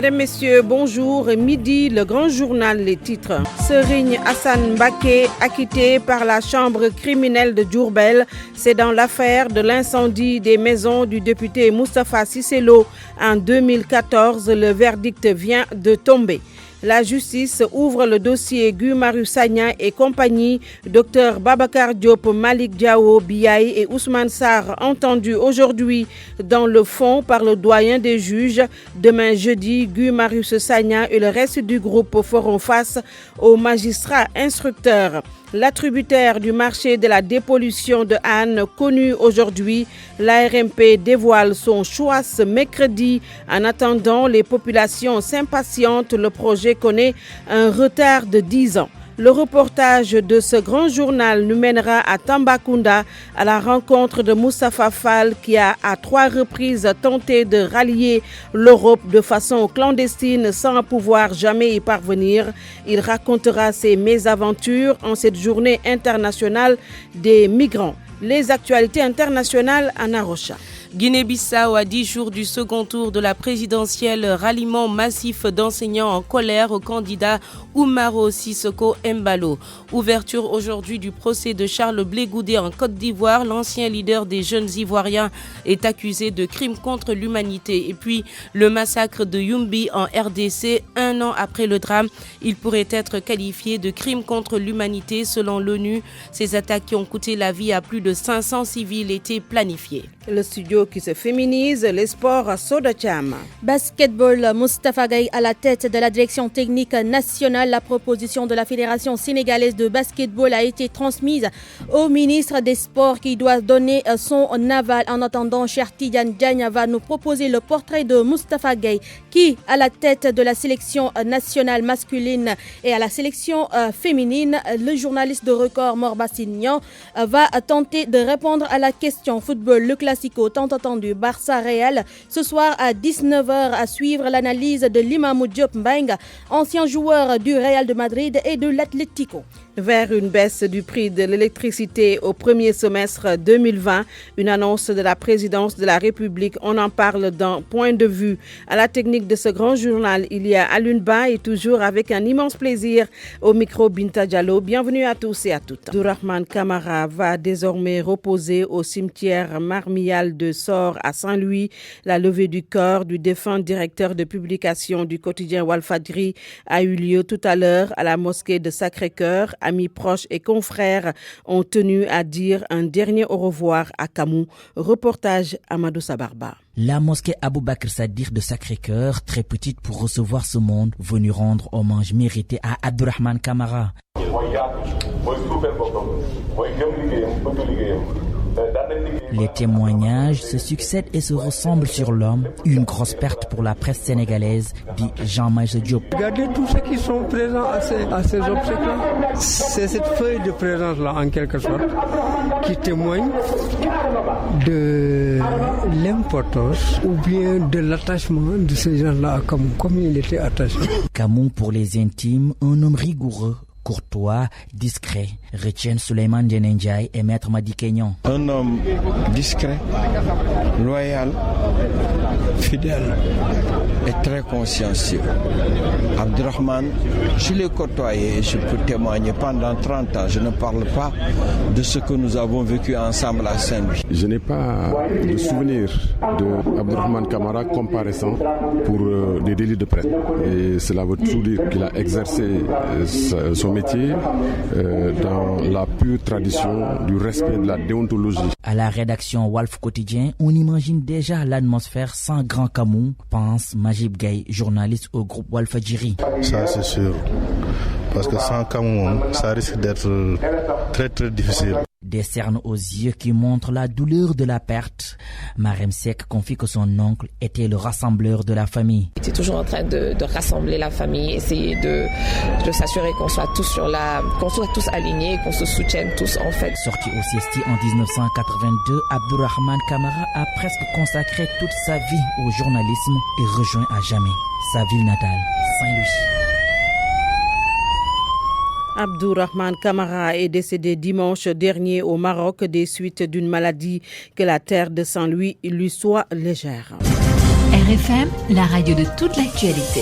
Mesdames, Messieurs, bonjour. Midi, le grand journal, les titres. Serigne Hassan Mbacké, acquitté par la chambre criminelle de Diourbel. C'est dans l'affaire de l'incendie des maisons du député Moustapha Cissé Lo en 2014. Le verdict vient de tomber. La justice ouvre le dossier Guy Marius Sagna et compagnie. Dr Babacar Diop, Malik Diao, Biaï et Ousmane Sarr entendus aujourd'hui dans le fond par le doyen des juges. Demain jeudi, Guy Marius Sagna et le reste du groupe feront face aux magistrats instructeurs. L'attributaire du marché de la dépollution de Hann, connu aujourd'hui, l'ARMP dévoile son choix ce mercredi. En attendant, les populations s'impatientent. Le projet connaît un retard de 10 ans. Le reportage de ce grand journal nous mènera à Tambacounda à la rencontre de Moustapha Fall qui a à 3 reprises tenté de rallier l'Europe de façon clandestine sans pouvoir jamais y parvenir. Il racontera ses mésaventures en cette journée internationale des migrants. Les actualités internationales à Narocha. Guinée-Bissau, à 10 jours du second tour de la présidentielle, ralliement massif d'enseignants en colère au candidat Oumaro Sissoko Embalo. Ouverture aujourd'hui du procès de Charles Blé Goudé en Côte d'Ivoire. L'ancien leader des jeunes Ivoiriens est accusé de crimes contre l'humanité. Et puis le massacre de Yumbi en RDC, 1 an après le drame, il pourrait être qualifié de crime contre l'humanité selon l'ONU. Ces attaques qui ont coûté la vie à plus de 500 civils étaient planifiées. Le studio qui se féminise, les sports à Soda Cham. Basketball, Moustapha Gaye à la tête de la direction technique nationale. La proposition de la Fédération sénégalaise de basketball a été transmise au ministre des Sports qui doit donner son aval. En attendant, Cheikh Tidiane Diagne va nous proposer le portrait de Moustapha Gaye qui, à la tête de la sélection nationale masculine et à la sélection féminine, le journaliste de record Mor Bassignan va tenter de répondre à la question football. Le classico tant attendu Barça Real ce soir à 19h à suivre l'analyse de Limamou Diop Mbengue, ancien joueur du Real de Madrid et de l'Atlético. Vers une baisse du prix de l'électricité au premier semestre 2020, une annonce de la présidence de la République. On en parle d'un point de vue. À la technique de ce grand journal, il y a Alun Ba et toujours avec un immense plaisir au micro Binta Diallo. Bienvenue à tous et à toutes. Abdourahmane Kamara va désormais reposer au cimetière Marmial de Sor à Saint-Louis. La levée du corps du défunt directeur de publication du quotidien Walfadjri a eu lieu tout à l'heure à la mosquée de Sacré-Cœur. Amis proches et confrères ont tenu à dire un dernier au revoir à Kamou. Reportage Amadou Sabarba. La mosquée Abou Bakr Sadiq de Sacré-Cœur, très petite pour recevoir ce monde, venu rendre hommage mérité à Abdourahmane Kamara. Les témoignages se succèdent et se ressemblent sur l'homme. Une grosse perte pour la presse sénégalaise, dit Jean-Maïs Diop. Regardez tous ceux qui sont présents à ces obsèques-là. C'est cette feuille de présence-là, en quelque sorte, qui témoigne de l'importance ou bien de l'attachement de ces gens-là à Kamou, comme il était attaché. Kamou, pour les intimes, un homme rigoureux, courtois, discret, retiennent Souleymane Ndiaye et Maître Madi Kenyon. Un homme discret, loyal, fidèle et très consciencieux. Abdourahmane, je l'ai côtoyé et je peux témoigner pendant 30 ans. Je ne parle pas de ce que nous avons vécu ensemble à Saint-Louis. Je n'ai pas de souvenir de Abdourahmane Kamara comparaissant pour des délits de presse. Et cela veut tout dire qu'il a exercé son métier dans la pure tradition du respect de la déontologie. À la rédaction Walf Quotidien, on imagine déjà l'atmosphère sans grand Kamou, pense Majib Gaye, journaliste au groupe Walfadjri. Ça c'est sûr, parce que sans Kamou, ça risque d'être très très difficile. Des cernes aux yeux qui montrent la douleur de la perte. Marem Seck confie que son oncle était le rassembleur de la famille. Il était toujours en train de rassembler la famille, essayer de s'assurer qu'on soit tous alignés, qu'on se soutienne tous en fait. Sorti au CST en 1982, Abdourahmane Kamara a presque consacré toute sa vie au journalisme et rejoint à jamais sa ville natale, Saint-Louis. Abdourahmane Kamara est décédé dimanche dernier au Maroc des suites d'une maladie. Que la terre de Saint-Louis lui soit légère. RFM, la radio de toute l'actualité.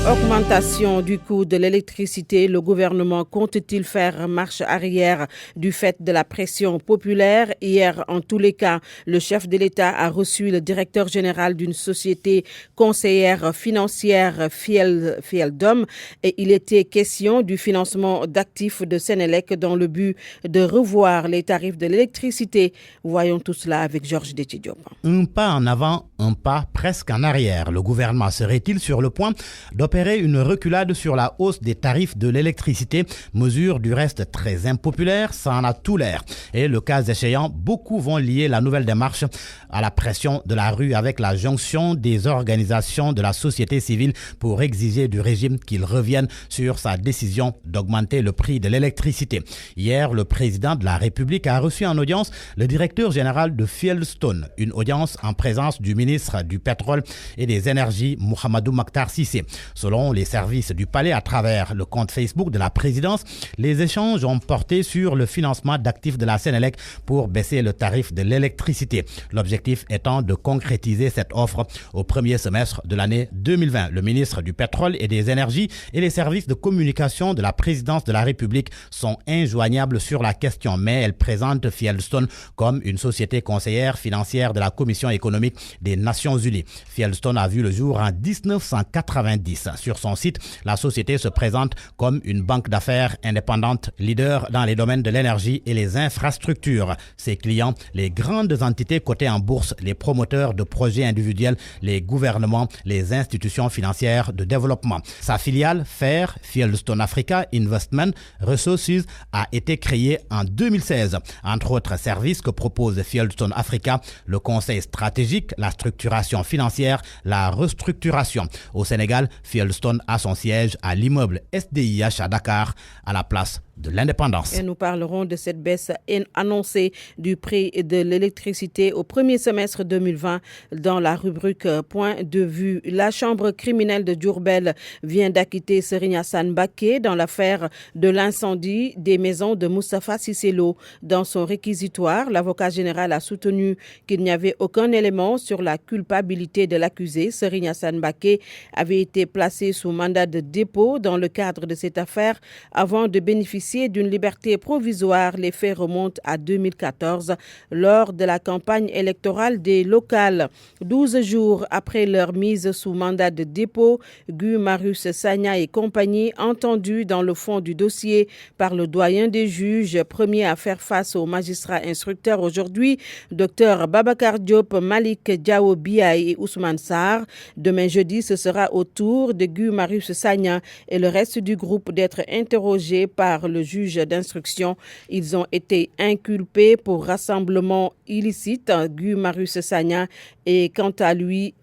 Augmentation du coût de l'électricité, le gouvernement compte-t-il faire marche arrière du fait de la pression populaire? Hier, en tous les cas, le chef de l'État a reçu le directeur général d'une société conseillère financière Fieldom et il était question du financement d'actifs de Sénélec dans le but de revoir les tarifs de l'électricité. Voyons tout cela avec Georges Détidiop. Un pas en avant, un pas presque en arrière. Le gouvernement serait-il sur le point d'opérer une reculade sur la hausse des tarifs de l'électricité, mesure du reste très impopulaire, ça en a tout l'air. Et le cas échéant, beaucoup vont lier la nouvelle démarche à la pression de la rue avec la jonction des organisations de la société civile pour exiger du régime qu'il revienne sur sa décision d'augmenter le prix de l'électricité. Hier, le président de la République a reçu en audience le directeur général de Fieldstone, une audience en présence du ministre du Pétrole et des Énergies, Mohamedou Makhtar Cissé. Selon les services du palais à travers le compte Facebook de la présidence, les échanges ont porté sur le financement d'actifs de la Sénélec pour baisser le tarif de l'électricité. L'objectif étant de concrétiser cette offre au premier semestre de l'année 2020. Le ministre du Pétrole et des Énergies et les services de communication de la présidence de la République sont injoignables sur la question, mais elle présente Fieldstone comme une société conseillère financière de la Commission économique des Nations Unies. Fieldstone a vu le jour en 1990. Sur son site, la société se présente comme une banque d'affaires indépendante, leader dans les domaines de l'énergie et les infrastructures. Ses clients, les grandes entités cotées en bourse, les promoteurs de projets individuels, les gouvernements, les institutions financières de développement. Sa filiale, FAIR, Fieldstone Africa Investment Resources, a été créée en 2016. Entre autres services que propose Fieldstone Africa, le conseil stratégique, la structuration financière, la restructuration. Au Sénégal, Fieldstone a son siège à l'immeuble SDIH à Dakar, à la place de l'indépendance. Et nous parlerons de cette baisse annoncée du prix de l'électricité au premier semestre 2020 dans la rubrique Point de vue. La chambre criminelle de Diourbel vient d'acquitter Serigne Assane Mbacké dans l'affaire de l'incendie des maisons de Moustapha Cissé Lo. Dans son réquisitoire, l'avocat général a soutenu qu'il n'y avait aucun élément sur la culpabilité de l'accusé. Serigne Assane Mbacké avait été placé sous mandat de dépôt dans le cadre de cette affaire avant de bénéficier d'une liberté provisoire. Les faits remontent à 2014 lors de la campagne électorale des locales. 12 jours après leur mise sous mandat de dépôt, Guy Marius Sagna et compagnie, entendus dans le fond du dossier par le doyen des juges, premier à faire face aux magistrats instructeurs aujourd'hui, Dr Babacar Diop, Malik Diao Biaye et Ousmane Sarr. Demain jeudi, ce sera au tour de Guy Marius Sagna et le reste du groupe d'être interrogés par le juge d'instruction. Ils ont été inculpés pour rassemblement illicite. Guy Marius Sagna est quant à lui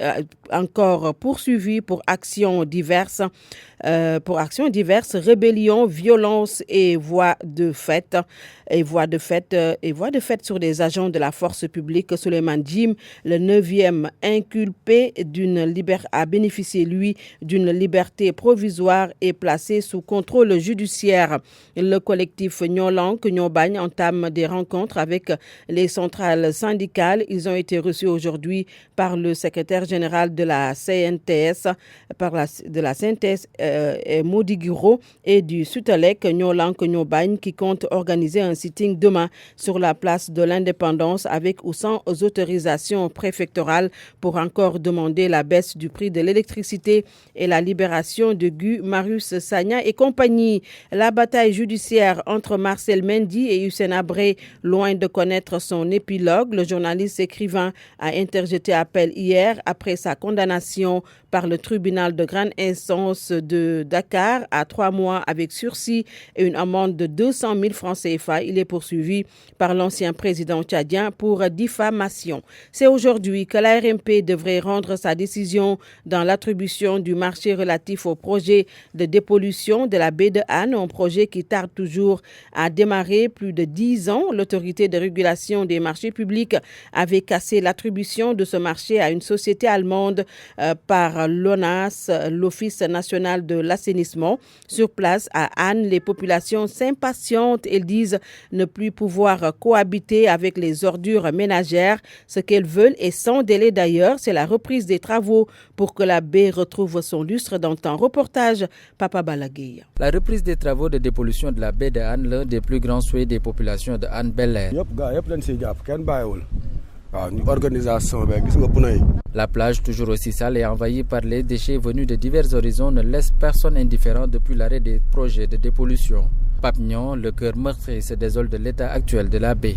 encore poursuivi pour actions diverses, rébellion, violence et voies de fait sur des agents de la force publique. Souleymane Jim, le 9e inculpé, a bénéficié lui d'une liberté provisoire et placé sous contrôle judiciaire. Le collectif Nyolank Nyobagn entame des rencontres avec les centrales syndicales. Ils ont été reçus aujourd'hui par le secrétaire général de la CNTS, Modi Guiro, et du Sutelec Nyolank Nyobagn, qui compte organiser un sitting demain sur la place de l'Indépendance avec ou sans autorisation préfectorale pour encore demander la baisse du prix de l'électricité et la libération de Guy Marius Sagna et compagnie. La bataille judiciaire entre Marcel Mendy et Hussein Abré, loin de connaître son épilogue. Le journaliste écrivain a interjeté appel hier après sa condamnation par le tribunal de grande instance de Dakar à 3 mois avec sursis et une amende de 200 000 francs CFA. Il est poursuivi par l'ancien président tchadien pour diffamation. C'est aujourd'hui que la RMP devrait rendre sa décision dans l'attribution du marché relatif au projet de dépollution de la baie de Hann, un projet qui tarde toujours à démarrer. Plus de 10 ans, l'autorité de régulation des marchés publics avait cassé l'attribution de ce marché à une société allemande par l'ONAS, l'Office national de l'assainissement. Sur place à Anne, les populations s'impatientent. Elles disent ne plus pouvoir cohabiter avec les ordures ménagères. Ce qu'elles veulent, et sans délai d'ailleurs, c'est la reprise des travaux pour que la baie retrouve son lustre d'antan. Reportage Papa Balagueye. La reprise des travaux de dépollution de la baie de Anne, l'un des plus grands souhaits des populations de Anne Bel-Air. La plage, toujours aussi sale et envahie par les déchets venus de divers horizons, ne laisse personne indifférent depuis l'arrêt des projets de dépollution. Papignon, le cœur meurtri, se désole de l'état actuel de la baie.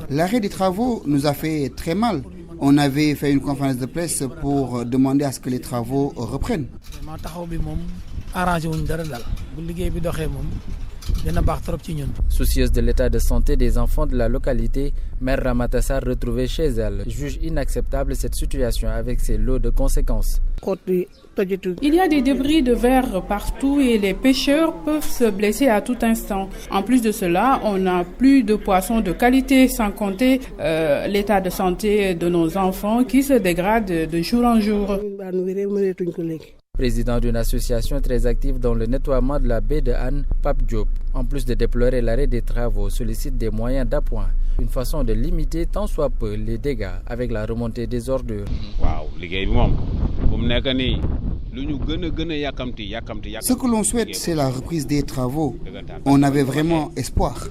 L'arrêt des travaux nous a fait très mal. On avait fait une conférence de presse pour demander à ce que les travaux reprennent. Soucieuse de l'état de santé des enfants de la localité, Mère Ramatassar, retrouvée chez elle, juge inacceptable cette situation avec ses lots de conséquences. Il y a des débris de verre partout et les pêcheurs peuvent se blesser à tout instant. En plus de cela, on n'a plus de poissons de qualité, sans compter l'état de santé de nos enfants qui se dégrade de jour en jour. Président d'une association très active dans le nettoiement de la baie de Anne, Pape Diop, en plus de déplorer l'arrêt des travaux, sollicite des moyens d'appoint, une façon de limiter tant soit peu les dégâts avec la remontée des ordures. Ce que l'on souhaite, c'est la reprise des travaux. On avait vraiment espoir.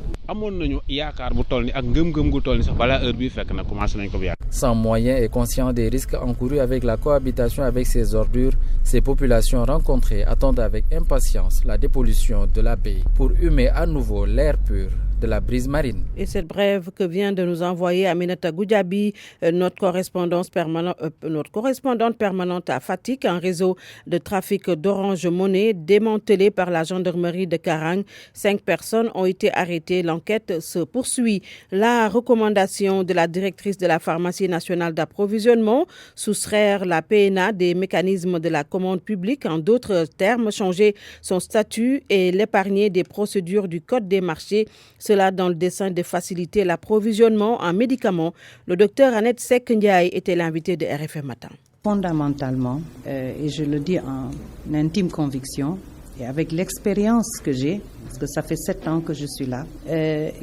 Sans moyens et conscient des risques encourus avec la cohabitation avec ces ordures, ces populations rencontrées attendent avec impatience la dépollution de la baie pour humer à nouveau l'air pur de la brise marine. Et cette brève que vient de nous envoyer Aminata Goudjabi, notre correspondante permanente à Fatick, un réseau de trafic d'Orange Money démantelé par la gendarmerie de Karang. 5 personnes ont été arrêtées. L'enquête se poursuit. La recommandation de la directrice de la pharmacie nationale d'approvisionnement, soustraire la PNA des mécanismes de la commande publique, en d'autres termes, changer son statut et l'épargner des procédures du Code des marchés. Cela dans le dessein de faciliter l'approvisionnement en médicaments. Le docteur Annette Seck Ndiaye était l'invité de RFM Matin. Fondamentalement, et je le dis en intime conviction, et avec l'expérience que j'ai, parce que ça fait 7 ans que je suis là,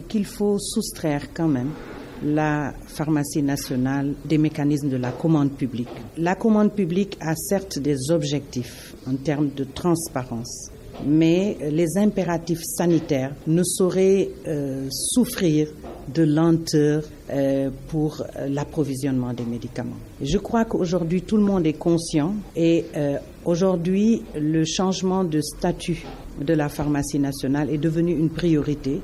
qu'il faut soustraire quand même la pharmacie nationale des mécanismes de la commande publique. La commande publique a certes des objectifs en termes de transparence, mais les impératifs sanitaires ne sauraient souffrir de lenteur pour l'approvisionnement des médicaments. Je crois qu'aujourd'hui tout le monde est conscient et aujourd'hui le changement de statut de la pharmacie nationale est devenu une priorité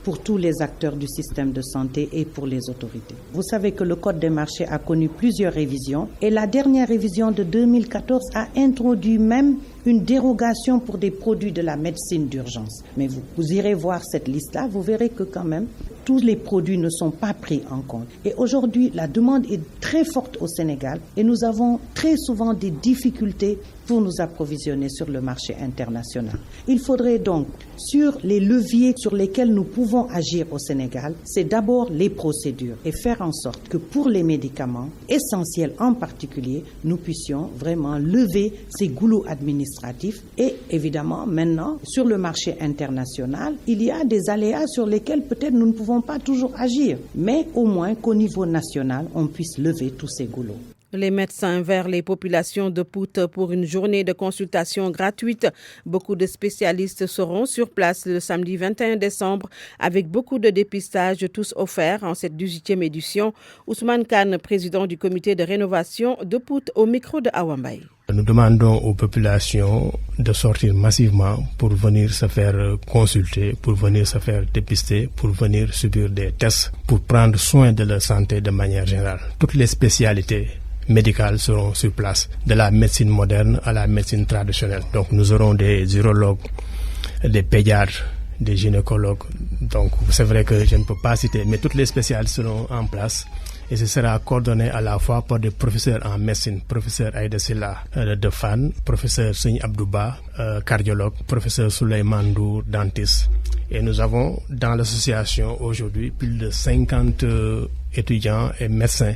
pour tous les acteurs du système de santé et pour les autorités. Vous savez que le Code des marchés a connu plusieurs révisions et la dernière révision de 2014 a introduit même une dérogation pour des produits de la médecine d'urgence. Mais vous irez voir cette liste-là, vous verrez que quand même tous les produits ne sont pas pris en compte. Et aujourd'hui, la demande est très forte au Sénégal et nous avons très souvent des difficultés pour nous approvisionner sur le marché international. Il faudrait donc, sur les leviers sur lesquels nous pouvons agir au Sénégal, c'est d'abord les procédures et faire en sorte que pour les médicaments, essentiels en particulier, nous puissions vraiment lever ces goulots administratifs. Et évidemment, maintenant, sur le marché international, il y a des aléas sur lesquels peut-être nous ne pouvons pas toujours agir, mais au moins qu'au niveau national, on puisse lever tous ces goulots. Les médecins vers les populations de Pout pour une journée de consultation gratuite. Beaucoup de spécialistes seront sur place le samedi 21 décembre avec beaucoup de dépistages, tous offerts en cette 18e édition. Ousmane Khan, président du comité de rénovation de Pout, au micro de Awambay. Nous demandons aux populations de sortir massivement pour venir se faire consulter, pour venir se faire dépister, pour venir subir des tests, pour prendre soin de leur santé de manière générale. Toutes les spécialités médicales seront sur place, de la médecine moderne à la médecine traditionnelle. Donc nous aurons des urologues, des pédiatres, des gynécologues. Donc c'est vrai que je ne peux pas citer, mais toutes les spécialistes seront en place. et ce sera coordonné à la fois par des professeurs en médecine, professeur Aïda Silla de Fan, professeur Seigne Abdouba, cardiologue, professeur Souleymane Ndour, dentiste. Et nous avons dans l'association aujourd'hui plus de 50 étudiants et médecins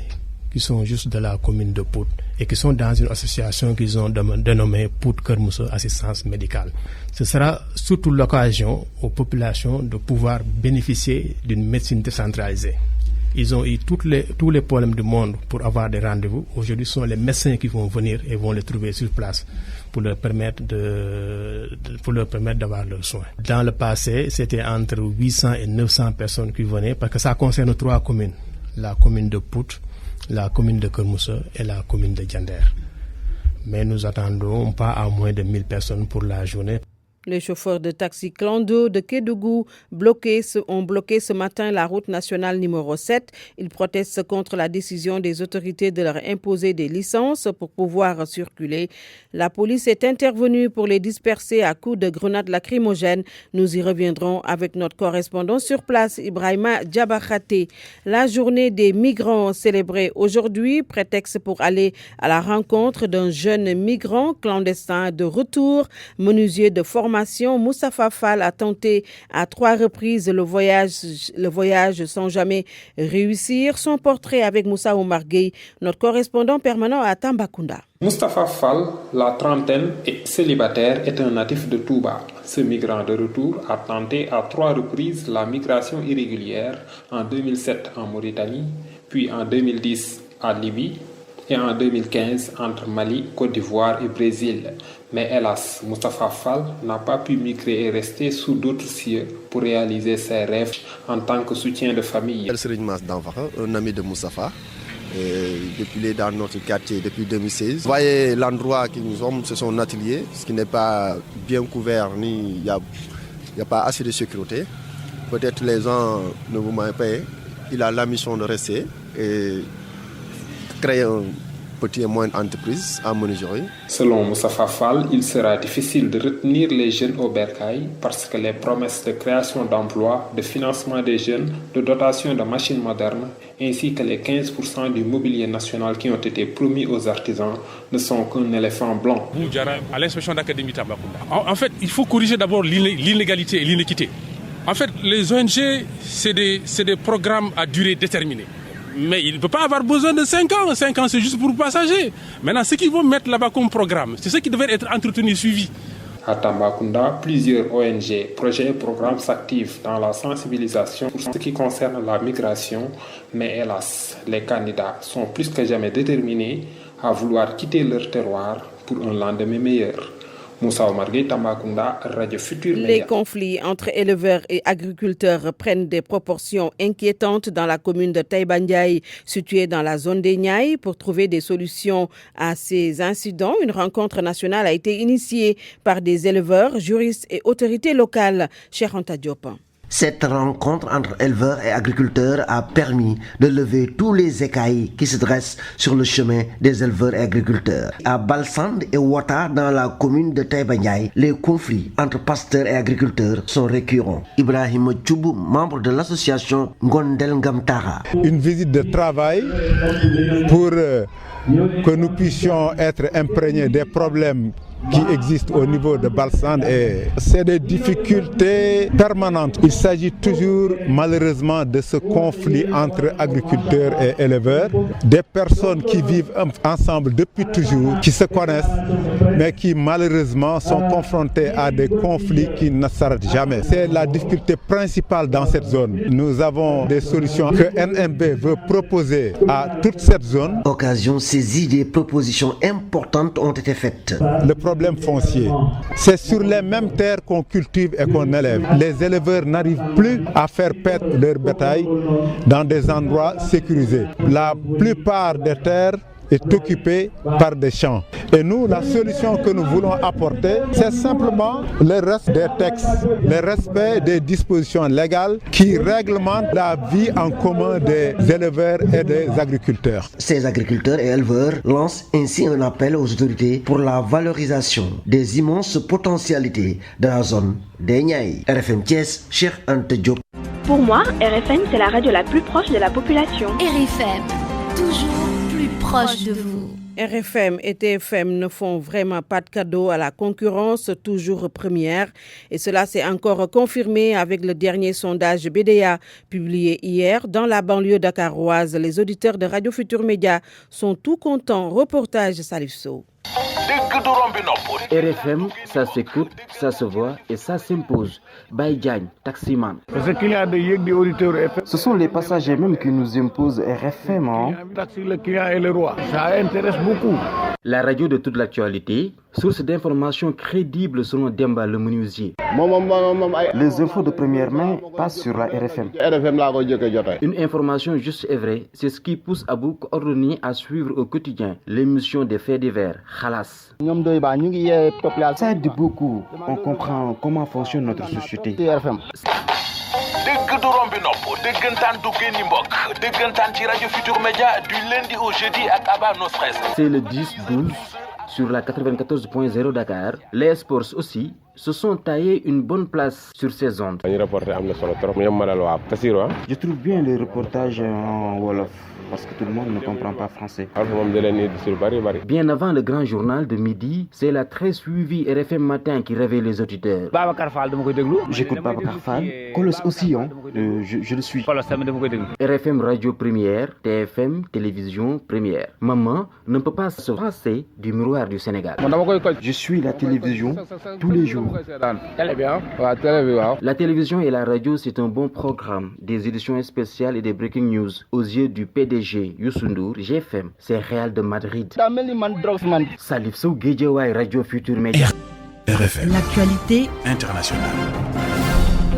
qui sont juste de la commune de Pout et qui sont dans une association qu'ils ont dénommée Pout Keur Moussa Assistance Médicale. Ce sera surtout l'occasion aux populations de pouvoir bénéficier d'une médecine décentralisée. Ils ont eu tous les problèmes du monde pour avoir des rendez-vous. Aujourd'hui, ce sont les médecins qui vont venir et vont les trouver sur place pour leur permettre d'avoir leurs soins. Dans le passé, c'était entre 800 et 900 personnes qui venaient parce que ça concerne 3 communes. La commune de Pout, la commune de Keur Moussa et la commune de Diender. Mais nous attendons pas à moins de 1000 personnes pour la journée. Les chauffeurs de taxi Clando de Kédougou ont bloqué ce matin la route nationale numéro 7. Ils protestent contre la décision des autorités de leur imposer des licences pour pouvoir circuler. La police est intervenue pour les disperser à coups de grenades lacrymogènes. Nous y reviendrons avec notre correspondant sur place, Ibrahima Diabakhate. La journée des migrants célébrée aujourd'hui, prétexte pour aller à la rencontre d'un jeune migrant clandestin de retour, menuisier de formation. Moustapha Fall a tenté à 3 reprises le voyage sans jamais réussir. Son portrait avec Moussa Oumar Gueye, notre correspondant permanent à Tambacounda. Moustapha Fall, la trentaine et célibataire, est un natif de Touba. Ce migrant de retour a tenté à 3 reprises la migration irrégulière, en 2007 en Mauritanie, puis en 2010 à Libye et en 2015 entre Mali, Côte d'Ivoire et Brésil. Mais hélas, Moustapha Fall n'a pas pu migrer et rester sous d'autres cieux pour réaliser ses rêves en tant que soutien de famille. Un ami de Moustapha, depuis il est dans notre quartier depuis 2016. Vous voyez l'endroit que nous sommes, c'est son atelier, ce qui n'est pas bien couvert, il n'y a pas assez de sécurité. Peut-être les gens ne vous m'ont pas. Il a la mission de rester et créer un petite et moyenne entreprise à menuiserie. Selon Moustapha Fall, il sera difficile de retenir les jeunes au bercail parce que les promesses de création d'emplois, de financement des jeunes, de dotation de machines modernes, ainsi que les 15% du mobilier national qui ont été promis aux artisans ne sont qu'un éléphant blanc. À l'inspection d'académie Tambacounda. En fait, il faut corriger d'abord l'inégalité et l'inéquité. En fait, les ONG, c'est des programmes à durée déterminée. Mais il ne peut pas avoir besoin de 5 ans. 5 ans, c'est juste pour passagers. Maintenant, ce qu'ils vont mettre là-bas comme programme, c'est ce qui devait être entretenu, suivi. À Tambacounda, plusieurs ONG, projets et programmes s'activent dans la sensibilisation pour ce qui concerne la migration. Mais hélas, les candidats sont plus que jamais déterminés à vouloir quitter leur terroir pour un lendemain meilleur. Moussa Oumar Gueye, Tambacounda, Radio Futur Média. Les conflits entre éleveurs et agriculteurs prennent des proportions inquiétantes dans la commune de Taïba Ndiaye, située dans la zone des Niayes. Pour trouver des solutions à ces incidents, une rencontre nationale a été initiée par des éleveurs, juristes et autorités locales. Cheikh Anta Diop. Cette rencontre entre éleveurs et agriculteurs a permis de lever tous les écailles qui se dressent sur le chemin des éleveurs et agriculteurs. À Balsand et Ouatta, dans la commune de Taïba Ndiaye, les conflits entre pasteurs et agriculteurs sont récurrents. Ibrahim Tchoubou, membre de l'association Ngondel Ngamtara. Une visite de travail pour que nous puissions être imprégnés des problèmes qui existent au niveau de Balsand, et c'est des difficultés permanentes. Il s'agit toujours malheureusement de ce conflit entre agriculteurs et éleveurs, des personnes qui vivent ensemble depuis toujours, qui se connaissent, mais qui malheureusement sont confrontées à des conflits qui ne s'arrêtent jamais. C'est la difficulté principale dans cette zone. Nous avons des solutions que NMB veut proposer à toute cette zone. Occasion saisie, des propositions importantes ont été faites. Le problème foncier, c'est sur les mêmes terres qu'on cultive et qu'on élève. Les éleveurs n'arrivent plus à faire paître leur bétail dans des endroits sécurisés. La plupart des terres est occupée par des champs. Et nous, la solution que nous voulons apporter, c'est simplement le respect des textes, le respect des dispositions légales qui réglementent la vie en commun des éleveurs et des agriculteurs. Ces agriculteurs et éleveurs lancent ainsi un appel aux autorités pour la valorisation des immenses potentialités de la zone des Niayes. RFM Thiès, Cheikh Anta Diop. Pour moi, RFM, c'est la radio la plus proche de la population. RFM. toujours plus proche de vous. RFM et TFM ne font vraiment pas de cadeau à la concurrence, toujours première. Et cela s'est encore confirmé avec le dernier sondage BDA publié hier dans la banlieue dakaroise. Les auditeurs de Radio Futur Média sont tout contents. Reportage Salif Sow. RFM, ça s'écoute, ça se voit et ça s'impose. Baye Diagne, taximan. Ce sont les passagers même qui nous imposent RFM. Le client est le roi. Ça intéresse beaucoup. La radio de toute l'actualité, source d'informations crédibles selon Demba le menuisier. Les infos de première main passent sur la RFM. Une information juste et vraie, c'est ce qui pousse Abou coordonner à suivre au quotidien l'émission des faits divers, Khalas. Ça aide beaucoup. On comprend comment fonctionne notre société. C'est le 10-12 sur la 94.0 Dakar. Les sports aussi se sont taillés une bonne place sur ces ondes. Je trouve bien les reportages en Wolof parce que tout le monde ne comprend pas français. Bien avant le grand journal de midi, c'est la très suivie RFM Matin qui réveille les auditeurs. J'écoute Babacar Fall, Colos aussi, je le suis. RFM Radio Première, TFM Télévision Première. Maman ne peut pas se passer du miroir du Sénégal. Je suis la télévision tous les jours. La télévision et la radio, c'est un bon programme, des éditions spéciales et des breaking news. Aux yeux du PDG Youssou Ndour, GFM, c'est Real de Madrid. Salif Sow, Guédiawaye, Radio Futur Média. RFM. L'actualité internationale.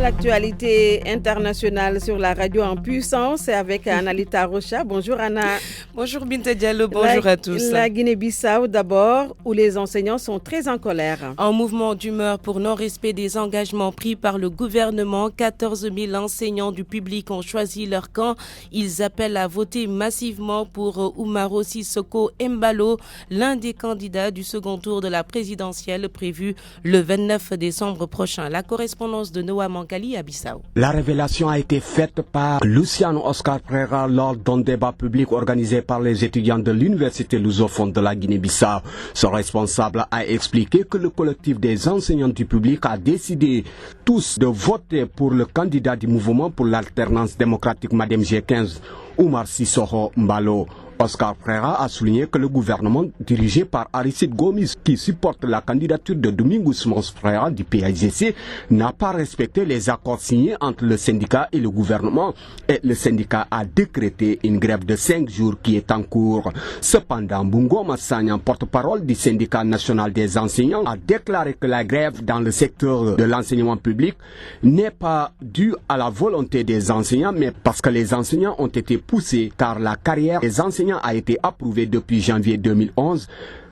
L'actualité internationale sur la radio en puissance, c'est avec Analita Rocha. Bonjour Anna. Bonjour Binta Diallo, bonjour à tous. La Guinée-Bissau d'abord, où les enseignants sont très en colère. En mouvement d'humeur pour non-respect des engagements pris par le gouvernement, 14 000 enseignants du public ont choisi leur camp. Ils appellent à voter massivement pour Oumaro Sissoko Embalo, l'un des candidats du second tour de la présidentielle prévue le 29 décembre prochain. La correspondance de Noah Mankali à Bissau. La révélation a été faite par Luciano Oscar Pereira lors d'un débat public organisé par les étudiants de l'université lusophone de la Guinée-Bissau. Son responsable a expliqué que le collectif des enseignants du public a décidé tous de voter pour le candidat du mouvement pour l'alternance démocratique Madem G15, Oumar Sissoko Embalo. Oscar Pereira a souligné que le gouvernement dirigé par Aristide Gomis, qui supporte la candidature de Domingos Mons Pereira du PAIGC, n'a pas respecté les accords signés entre le syndicat et le gouvernement, et le syndicat a décrété une grève de 5 jours qui est en cours. Cependant, Bungo Massagnan, porte-parole du syndicat national des enseignants, a déclaré que la grève dans le secteur de l'enseignement public n'est pas due à la volonté des enseignants, mais parce que les enseignants ont été poussés, car la carrière des enseignants a été approuvé depuis janvier 2011,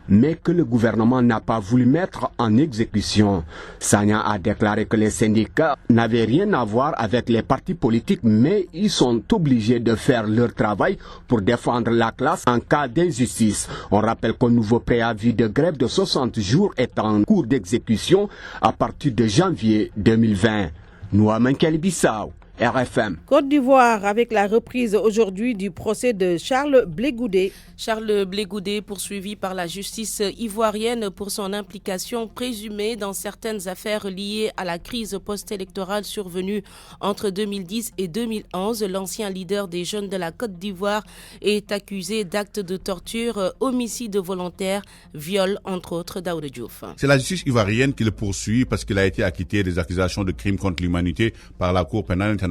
mais que le gouvernement n'a pas voulu mettre en exécution. Sagnan a déclaré que les syndicats n'avaient rien à voir avec les partis politiques, mais ils sont obligés de faire leur travail pour défendre la classe en cas d'injustice. On rappelle qu'un nouveau préavis de grève de 60 jours est en cours d'exécution à partir de janvier 2020. Nouaman Bissau. RFM. Côte d'Ivoire avec la reprise aujourd'hui du procès de Charles Blé Goudé. Charles Blé Goudé poursuivi par la justice ivoirienne pour son implication présumée dans certaines affaires liées à la crise post-électorale survenue entre 2010 et 2011. L'ancien leader des jeunes de la Côte d'Ivoire est accusé d'actes de torture, homicide volontaire, viol, entre autres. Daouda Diouf. C'est la justice ivoirienne qui le poursuit parce qu'il a été acquitté des accusations de crimes contre l'humanité par la Cour pénale internationale.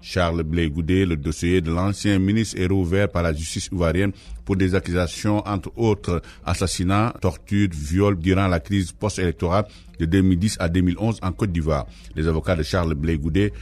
Charles Blé Goudé, le dossier de l'ancien ministre, est rouvert par la justice ivoirienne pour des accusations entre autres assassinats, tortures, viols durant la crise post-électorale de 2010 à 2011 en Côte d'Ivoire. Les avocats de Charles Blé Goudé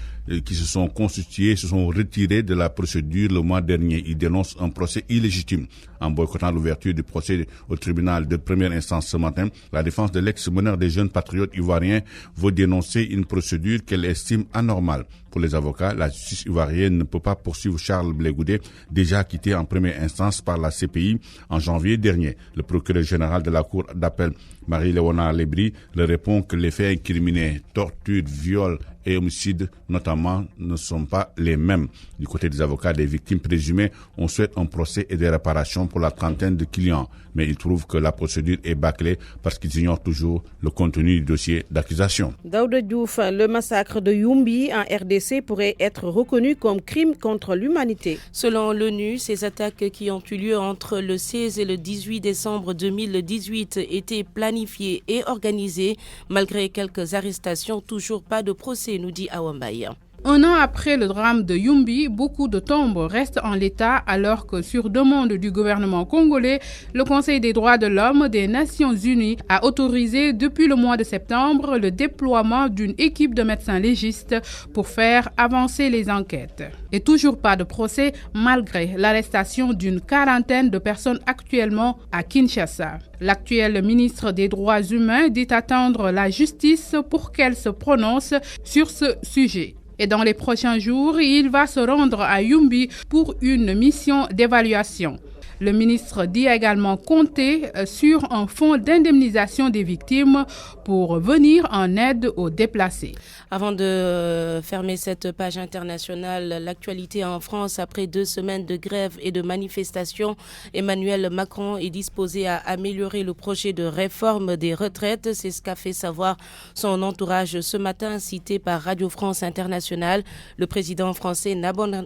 qui se sont constitués se sont retirés de la procédure le mois dernier. Ils dénoncent un procès illégitime. En boycottant l'ouverture du procès au tribunal de première instance ce matin, la défense de l'ex-meneur des jeunes patriotes ivoiriens veut dénoncer une procédure qu'elle estime anormale. Pour les avocats, la justice ivoirienne ne peut pas poursuivre Charles Blé Goudé, déjà acquitté en première instance par la CPI en janvier dernier. Le procureur général de la Cour d'appel Marie-Léonard Lebris leur répond que les faits incriminés, torture, viol et homicide notamment, ne sont pas les mêmes. Du côté des avocats des victimes présumées, on souhaite un procès et des réparations pour la trentaine de clients. Mais ils trouvent que la procédure est bâclée parce qu'ils ignorent toujours le contenu du dossier d'accusation. Daouda Diouf, le massacre de Yumbi en RDC pourrait être reconnu comme crime contre l'humanité. Selon l'ONU, ces attaques qui ont eu lieu entre le 16 et le 18 décembre 2018 étaient planifiées et organisées. Malgré quelques arrestations, toujours pas de procès, nous dit Awambaye. Un an après le drame de Yumbi, beaucoup de tombes restent en l'état alors que sur demande du gouvernement congolais, le Conseil des droits de l'homme des Nations Unies a autorisé depuis le mois de septembre le déploiement d'une équipe de médecins légistes pour faire avancer les enquêtes. Et toujours pas de procès malgré l'arrestation d'une quarantaine de personnes actuellement à Kinshasa. L'actuel ministre des Droits humains dit attendre la justice pour qu'elle se prononce sur ce sujet. Et dans les prochains jours, il va se rendre à Yumbi pour une mission d'évaluation. Le ministre dit également compter sur un fonds d'indemnisation des victimes pour venir en aide aux déplacés. Avant de fermer cette page internationale, l'actualité en France, après 2 semaines de grève et de manifestations, Emmanuel Macron est disposé à améliorer le projet de réforme des retraites. C'est ce qu'a fait savoir son entourage ce matin, cité par Radio France Internationale. Le président français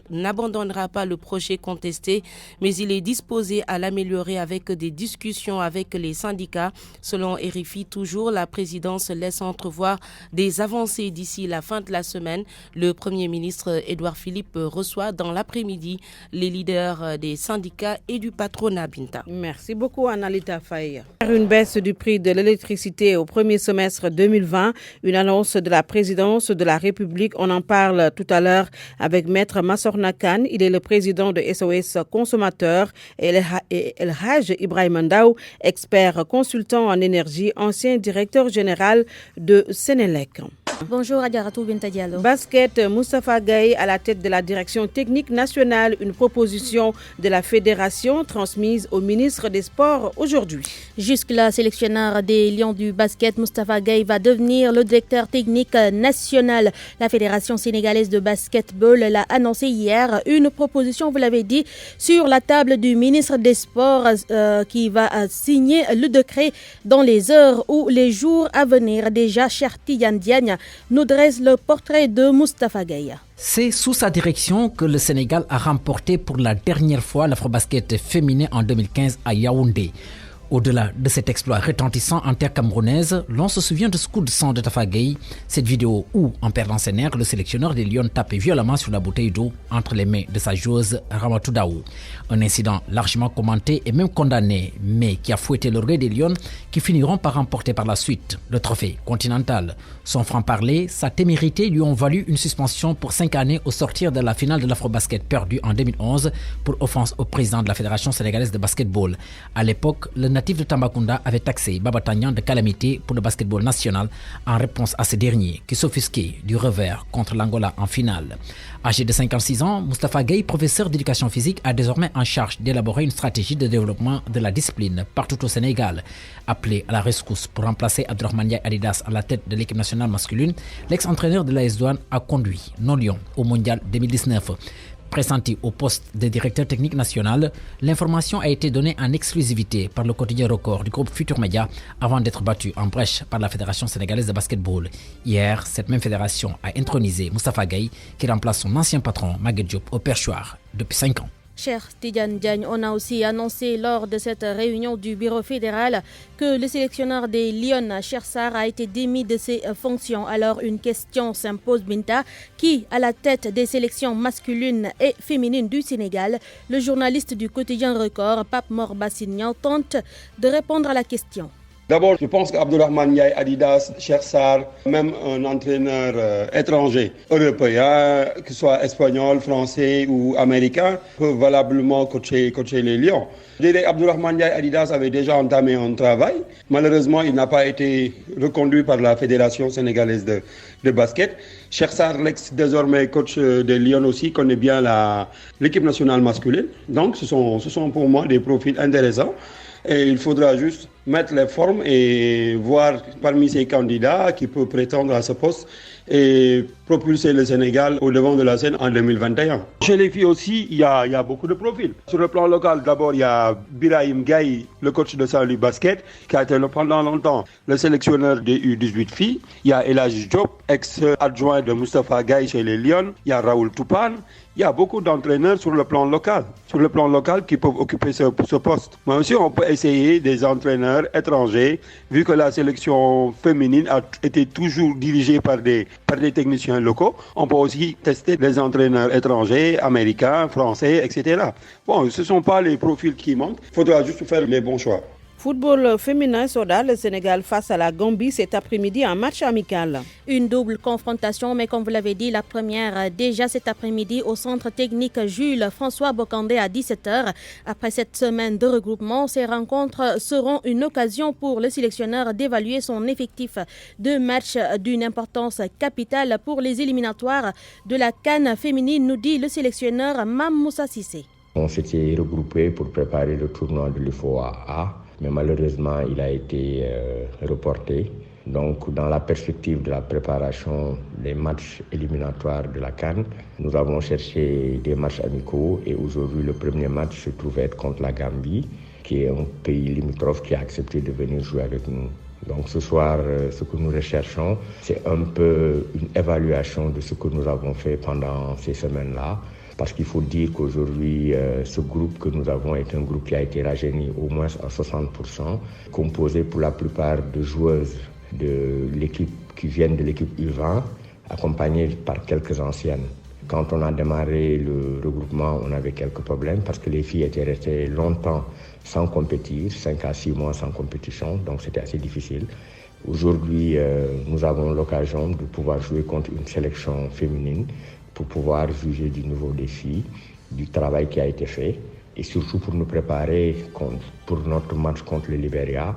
n'abandonnera pas le projet contesté, mais il est disposé à l'améliorer avec des discussions avec les syndicats. Selon RFI, toujours, la présidence laisse entrevoir des avancées d'ici la fin de la semaine. Le Premier ministre Édouard Philippe reçoit dans l'après-midi les leaders des syndicats et du patronat. Binta. Merci beaucoup, Analita Faye. Une baisse du prix de l'électricité au premier semestre 2020, une annonce de la présidence de la République. On en parle tout à l'heure avec Maître Massorna Khan. Il est le président de SOS Consommateurs, et El Haj Ibrahim Ndao, expert consultant en énergie, ancien directeur général de Sénélec. Bonjour Adiaratou Binta Diallo. Basket, Moustapha Gaye à la tête de la direction technique nationale, une proposition de la fédération transmise au ministre des Sports aujourd'hui. Jusque-là, sélectionneur des Lions du basket, Moustapha Gaye va devenir le directeur technique national. La fédération sénégalaise de basketball l'a annoncé hier. Une proposition, vous l'avez dit, sur la table du ministre des Sports qui va signer le décret dans les heures ou les jours à venir. Déjà, cher Tidiane Diagne nous dresse le portrait de Moustapha Gaye. C'est sous sa direction que le Sénégal a remporté pour la dernière fois l'Afrobasket féminin en 2015 à Yaoundé. Au-delà de cet exploit retentissant en terre camerounaise, l'on se souvient de ce coup de sang de Tafa Gueye, cette vidéo où, en perdant ses nerfs, le sélectionneur des Lions tapait violemment sur la bouteille d'eau entre les mains de sa joueuse Ramatou Daou. Un incident largement commenté et même condamné, mais qui a fouetté l'orgueil des Lions qui finiront par remporter par la suite le trophée continental. Son franc-parler, sa témérité lui ont valu une suspension pour 5 années au sortir de la finale de l'Afrobasket perdue en 2011 pour offense au président de la Fédération sénégalaise de basketball. À l'époque, le natif de Tambacounda avait taxé Baba Tanyan de calamité pour le basketball national en réponse à ce dernier qui s'offusquait du revers contre l'Angola en finale. Âgé de 56 ans, Moustapha Gueye, professeur d'éducation physique, a désormais en charge d'élaborer une stratégie de développement de la discipline partout au Sénégal. Appelé à la rescousse pour remplacer Abdourahmane Ndiaye Adidas à la tête de l'équipe nationale masculine, l'ex-entraîneur de l'AS Douanes a conduit nos Lions au Mondial 2019. Pressenti au poste de directeur technique national, l'information a été donnée en exclusivité par le quotidien Record du groupe Futur Média avant d'être battue en brèche par la Fédération sénégalaise de basketball. Hier, cette même fédération a intronisé Moustapha Gueye qui remplace son ancien patron Maguette Diop au perchoir depuis 5 ans. Cher Tidiane Diagne, on a aussi annoncé lors de cette réunion du bureau fédéral que le sélectionneur des Lions, Cheikh Sarr, a été démis de ses fonctions. Alors une question s'impose, Binta, qui, à la tête des sélections masculines et féminines du Sénégal, le journaliste du quotidien Record, Pape Mor Bassignan, tente de répondre à la question. D'abord, je pense qu'Abdourahmane Ndiaye Adidas, Cheikh Sarr, même un entraîneur étranger, européen, que ce soit espagnol, français ou américain, peut valablement coacher les Lions. Je dirais qu'Abdourahmane Ndiaye Adidas avait déjà entamé un travail. Malheureusement, il n'a pas été reconduit par la Fédération sénégalaise de basket. Cheikh Sarr, désormais coach des Lions aussi, connaît bien l'équipe nationale masculine. Donc, ce sont pour moi des profils intéressants. Et il faudra juste mettre les formes et voir parmi ces candidats qui peuvent prétendre à ce poste et propulser le Sénégal au devant de la scène en 2021. Chez les filles aussi, il y a beaucoup de profils. Sur le plan local, d'abord, il y a Birahim Gaye, le coach de Saint-Louis Basket, qui a été pendant longtemps le sélectionneur des U18 filles. Il y a Elhadji Diop, ex-adjoint de Moustapha Gaye chez les Lions. Il y a Raoul Toupane. Il y a beaucoup d'entraîneurs sur le plan local qui peuvent occuper ce poste. Mais aussi, on peut essayer des entraîneurs étrangers, vu que la sélection féminine a été toujours dirigée par des techniciens locaux. On peut aussi tester des entraîneurs étrangers, américains, français, etc. Bon, ce ne sont pas les profils qui manquent. Il faudra juste faire les bons choix. Football féminin Soda, le Sénégal face à la Gambie cet après-midi en match amical. Une double confrontation, mais comme vous l'avez dit, la première déjà cet après-midi au centre technique Jules François Bocandé à 17h. Après cette semaine de regroupement, ces rencontres seront une occasion pour le sélectionneur d'évaluer son effectif. 2 matchs d'une importance capitale pour les éliminatoires de la CAN féminine, nous dit le sélectionneur Mam Moussa Cissé. On s'était regroupé pour préparer le tournoi de l'UFOA, mais malheureusement, il a été reporté. Donc, dans la perspective de la préparation des matchs éliminatoires de la CAN, nous avons cherché des matchs amicaux et aujourd'hui, le premier match se trouve être contre la Gambie, qui est un pays limitrophe qui a accepté de venir jouer avec nous. Donc ce soir, ce que nous recherchons, c'est un peu une évaluation de ce que nous avons fait pendant ces semaines-là. Parce qu'il faut dire qu'aujourd'hui, ce groupe que nous avons est un groupe qui a été rajeuni au moins à 60%, composé pour la plupart de joueuses de l'équipe qui viennent de l'équipe U20, accompagnées par quelques anciennes. Quand on a démarré le regroupement, on avait quelques problèmes parce que les filles étaient restées longtemps sans compétir, 5 à 6 mois sans compétition, donc c'était assez difficile. Aujourd'hui, nous avons l'occasion de pouvoir jouer contre une sélection féminine pour pouvoir juger du niveau des filles, du travail qui a été fait et surtout pour nous préparer pour notre match contre le Libéria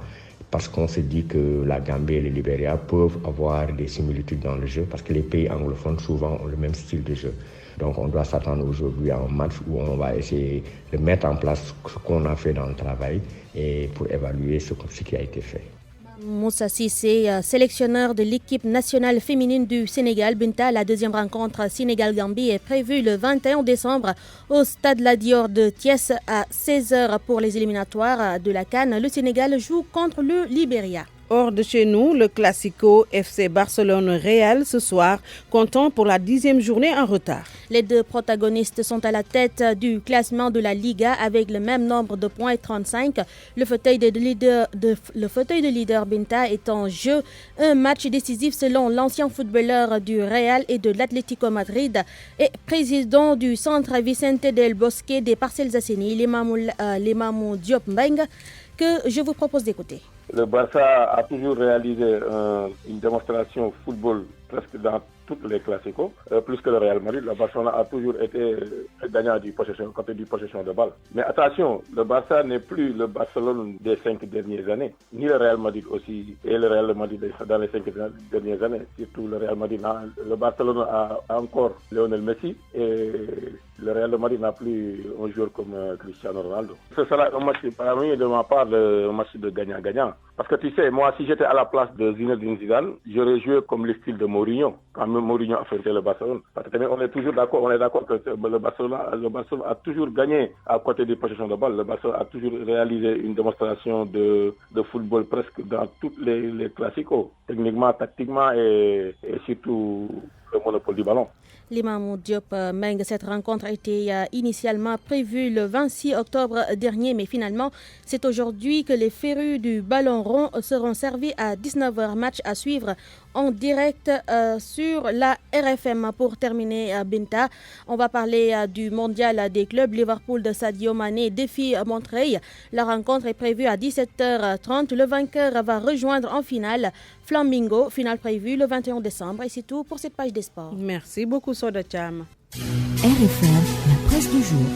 parce qu'on se dit que la Gambie et le Libéria peuvent avoir des similitudes dans le jeu parce que les pays anglophones souvent ont le même style de jeu. Donc on doit s'attendre aujourd'hui à un match où on va essayer de mettre en place ce qu'on a fait dans le travail et pour évaluer ce qui a été fait. Moussa Cissé, sélectionneur de l'équipe nationale féminine du Sénégal, Binta, la deuxième rencontre Sénégal-Gambie est prévue le 21 décembre au stade La Dior de Thiès à 16h pour les éliminatoires de la CAN. Le Sénégal joue contre le Libéria. Hors de chez nous, le Classico FC Barcelone-Real ce soir, comptant pour la 10e journée en retard. Les deux protagonistes sont à la tête du classement de la Liga avec le même nombre de points, 35. Le fauteuil de leader Binta est en jeu. Un match décisif selon l'ancien footballeur du Real et de l'Atlético Madrid et président du centre Vicente del Bosque des Parcelles Assainies, Limamou Diop Mbengue, que je vous propose d'écouter. Le Barça a toujours réalisé une démonstration football presque dans toutes les classicos, plus que le Real Madrid. Le Barcelone a toujours été gagnant côté du possession de balle. Mais attention, le Barça n'est plus le Barcelone des 5 dernières années, ni le Real Madrid aussi, et le Real Madrid dans les 5 dernières années. Surtout le Real Madrid, le Barcelone a encore Lionel Messi et le Real Madrid n'a plus un joueur comme Cristiano Ronaldo. Ce sera un match, parmi de ma part, un match de gagnant-gagnant. Parce que tu sais, moi, si j'étais à la place de Zinedine Zidane, j'aurais joué comme le style de Mourinho, quand même Mourinho a fait le Barcelone. Parce que on est toujours d'accord, que le Barcelone a toujours gagné à côté des possessions de balle. Le Barcelone a toujours réalisé une démonstration de football presque dans tous les classicos, techniquement, tactiquement et surtout le monopole du ballon. Limamou Diop Mbengue, cette rencontre a été initialement prévue le 26 octobre dernier, mais finalement, c'est aujourd'hui que les férus du ballon rond seront servis à 19h. Match à suivre en direct sur la RFM. Pour terminer, Binta, on va parler du mondial des clubs. Liverpool de Sadio Mané défie Montreuil. La rencontre est prévue à 17h30. Le vainqueur va rejoindre en finale Flamingo, finale prévue le 21 décembre. Et c'est tout pour cette page des sports. Merci beaucoup, Soda Cham. RFM, la presse du jour.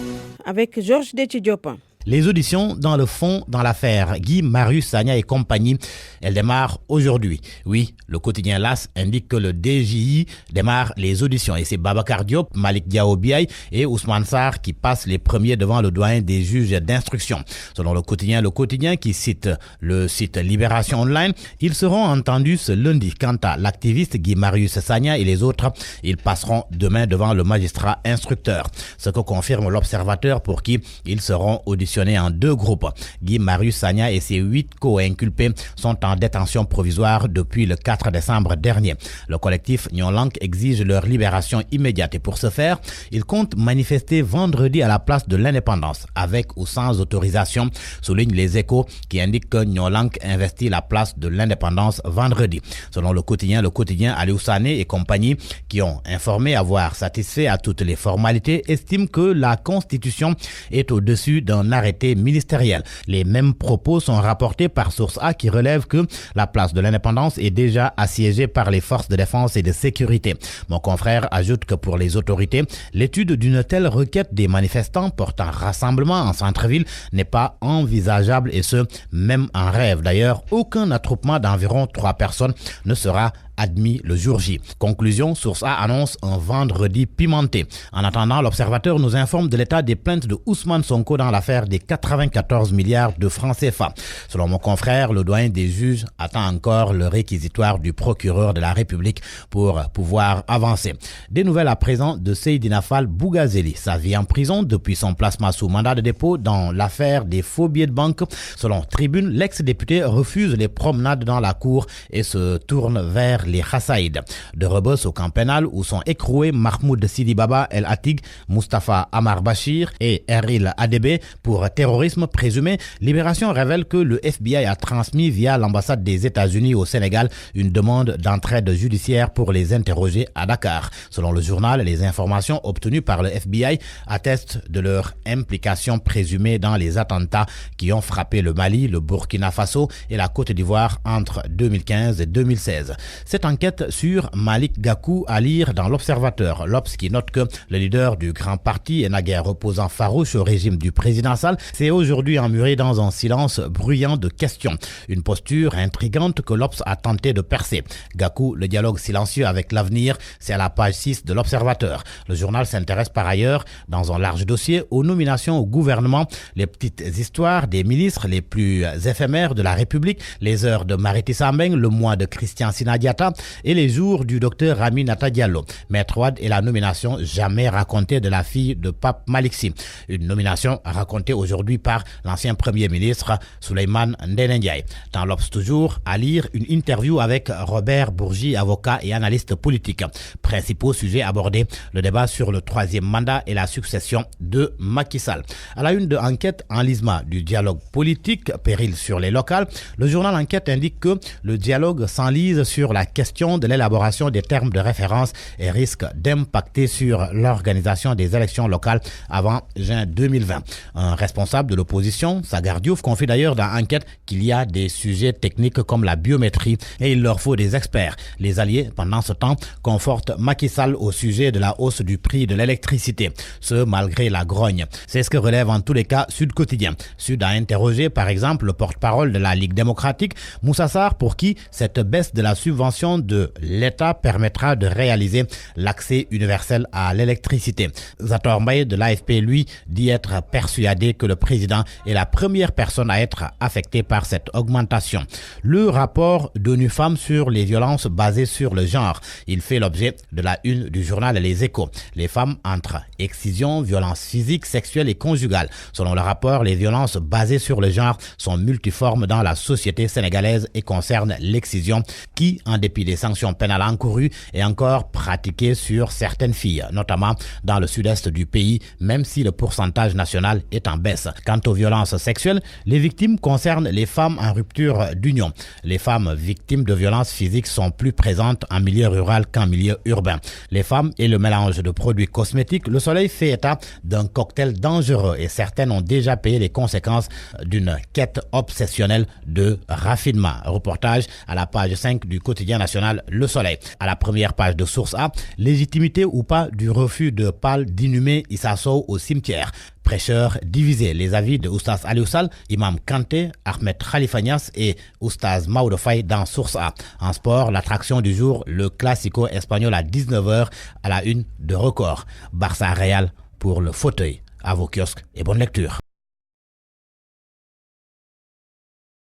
Avec Georges Déthié Diop. Les auditions dans le fond dans l'affaire Guy Marius Sagna et compagnie, elles démarrent aujourd'hui. Oui, le quotidien LAS indique que le DJI démarre les auditions et c'est Babacar Diop, Malik Diaobiaï et Ousmane Sarr qui passent les premiers devant le doyen des juges d'instruction. Selon le quotidien qui cite le site Libération Online, ils seront entendus ce lundi. Quant à l'activiste Guy Marius Sagna et les autres, ils passeront demain devant le magistrat instructeur. Ce que confirme l'Observateur pour qui ils seront auditionnés en 2 groupes. Guy Marius Sagna et ses 8 co-inculpés sont en détention provisoire depuis le 4 décembre dernier. Le collectif Nyolank exige leur libération immédiate et pour ce faire, il compte manifester vendredi à la place de l'Indépendance, avec ou sans autorisation, soulignent les Échos qui indiquent que Nyolank investit la place de l'Indépendance vendredi. Selon le quotidien Aliou Sané et compagnie, qui ont informé avoir satisfait à toutes les formalités, estiment que la Constitution est au-dessus d'un arrêté ministériel. Les mêmes propos sont rapportés par Source A qui relève que la place de l'Indépendance est déjà assiégée par les forces de défense et de sécurité. Mon confrère ajoute que pour les autorités, l'étude d'une telle requête des manifestants portant rassemblement en centre-ville n'est pas envisageable et ce, même en rêve. D'ailleurs, aucun attroupement d'environ 3 personnes ne sera admis le jour J. Conclusion, Source A annonce un vendredi pimenté. En attendant, l'Observateur nous informe de l'état des plaintes de Ousmane Sonko dans l'affaire des 94 milliards de francs CFA. Selon mon confrère, le doyen des juges attend encore le réquisitoire du procureur de la République pour pouvoir avancer. Des nouvelles à présent de Seydina Fall Bougazeli. Sa vie en prison depuis son placement sous mandat de dépôt dans l'affaire des faux billets de banque. Selon Tribune, l'ex-député refuse les promenades dans la cour et se tourne vers les Khassaïd. De Rebeuss au camp pénal où sont écroués Mahmoud Sidi Baba El Atig, Mustafa Amar Bachir et Eril Adebe pour terrorisme présumé, Libération révèle que le FBI a transmis via l'ambassade des États-Unis au Sénégal une demande d'entraide judiciaire pour les interroger à Dakar. Selon le journal, les informations obtenues par le FBI attestent de leur implication présumée dans les attentats qui ont frappé le Mali, le Burkina Faso et la Côte d'Ivoire entre 2015 et 2016. Cette enquête sur Malik Gakou à lire dans l'Observateur. L'Obs qui note que le leader du grand parti et naguère opposant farouche au régime du président Sall s'est aujourd'hui emmuré dans un silence bruyant de questions. Une posture intrigante que l'Obs a tenté de percer. Gakou, le dialogue silencieux avec l'avenir, c'est à la page 6 de l'Observateur. Le journal s'intéresse par ailleurs, dans un large dossier, aux nominations au gouvernement, les petites histoires des ministres les plus éphémères de la République, les heures de Mariti Sambeng, le mois de Christian Sinadiata et les jours du docteur Aminata Diallo. Maître Wade et la nomination jamais racontée de la fille de Pape Malick Sy. Une nomination racontée aujourd'hui par l'ancien premier ministre Souleymane Ndéné Ndiaye. Dans l'Obs toujours, à lire une interview avec Robert Bourgi, avocat et analyste politique. Principaux sujets abordés, le débat sur le 3e mandat et la succession de Macky Sall. À la une de Enquête, enlisement du dialogue politique, péril sur les locales, le journal Enquête indique que le dialogue s'enlise sur la question de l'élaboration des termes de référence et risque d'impacter sur l'organisation des élections locales avant juin 2020. Un responsable de l'opposition, Sagar Diouf, confie d'ailleurs dans Enquête qu'il y a des sujets techniques comme la biométrie et il leur faut des experts. Les alliés, pendant ce temps, confortent Macky Sall au sujet de la hausse du prix de l'électricité, ce malgré la grogne. C'est ce que relève en tous les cas Sud Quotidien. Sud a interrogé par exemple le porte-parole de la Ligue démocratique, Moussa Sarr, pour qui cette baisse de la subvention de l'État permettra de réaliser l'accès universel à l'électricité. Zator Mbaye de l'AFP, lui, dit être persuadé que le président est la première personne à être affectée par cette augmentation. Le rapport d'ONU Femmes sur les violences basées sur le genre, il fait l'objet de la une du journal Les Échos. Les femmes entre excision, violences physiques, sexuelles et conjugales. Selon le rapport, les violences basées sur le genre sont multiformes dans la société sénégalaise et concernent l'excision qui, en dépit des sanctions pénales encourues, est encore pratiquée sur certaines filles, notamment dans le sud-est du pays, même si le pourcentage national est en baisse. Quant aux violences sexuelles, les victimes concernent les femmes en rupture d'union. Les femmes victimes de violences physiques sont plus présentes en milieu rural qu'en milieu urbain. Les femmes et le mélange de produits cosmétiques, Le Soleil fait état d'un cocktail dangereux et certaines ont déjà payé les conséquences d'une quête obsessionnelle de raffinement. Reportage à la page 5 du quotidien international Le Soleil. À la première page de Source A, légitimité ou pas du refus de Pâle d'inhumer Issa Sow au cimetière. Prêcheurs divisés, les avis de Oustaz Aliou Sall, Imam Kanté, Ahmed Khalifa Niasse et Oustaz Maodo Faye dans Source A. En sport, l'attraction du jour, le Classico espagnol à 19h à la une de Record. Barça Real pour le fauteuil. À vos kiosques et bonne lecture.